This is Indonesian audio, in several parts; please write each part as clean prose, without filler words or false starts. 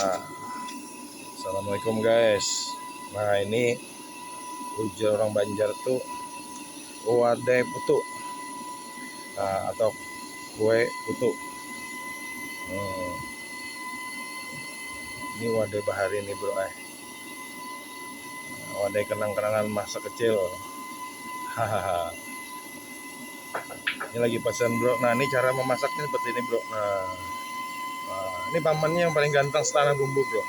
Nah, assalamualaikum guys. Nah ini ujar orang Banjar tuh wadai putu, atau kue putu. Ini wadai bahari nih bro. Wadai kenang-kenangan masa kecil. Hahaha. Ini lagi pesan bro. Nah ini cara memasaknya seperti ini bro. Ini pamannya yang paling ganteng setanah bumbu bro.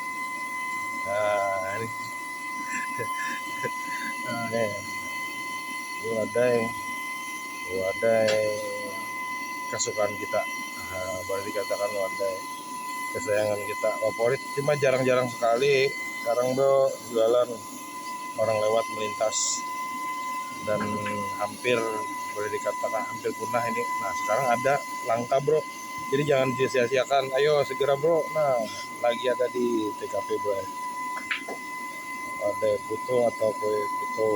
Ini ini wadai kesukaan kita. Boleh dikatakan wadai kesayangan kita, favorit, cuma jarang-jarang sekali sekarang bro jualan, orang lewat melintas dan hampir boleh dikatakan hampir punah ini. Nah sekarang ada langka bro, jadi jangan sia-siakan, ayo segera bro. Nah lagi ada di TKP bro, ada putu atau kue putu.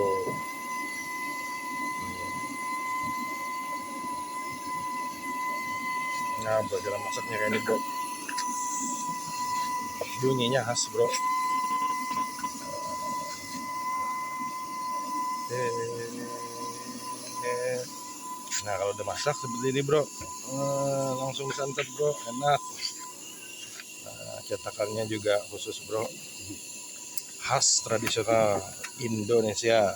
Nah bro, cara masaknya kayak ini bro, bunyinya khas bro. Nah kalau udah masak seperti ini bro, langsung santap bro, enak. Cetakannya juga khusus bro, khas tradisional Indonesia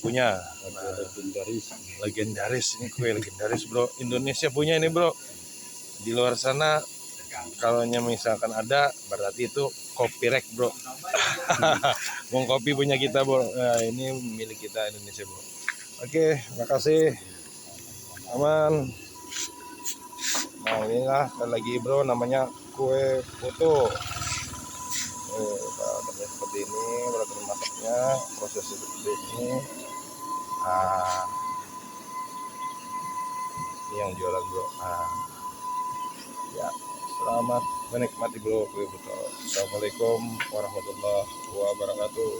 punya. Legendaris ini kue legendaris bro, Indonesia punya ini bro. Di luar sana kalau misalkan ada berarti itu copyright bro. Wong kopi punya kita bro. Nah, ini milik kita Indonesia bro. Oke, makasih. Aman. Nah inilah lagi bro, namanya kue putu. Seperti ini berarti masaknya, proses seperti ini. Ini yang jualan bro. Ya, selamat menikmati bro kue putu. Assalamualaikum warahmatullahi wabarakatuh.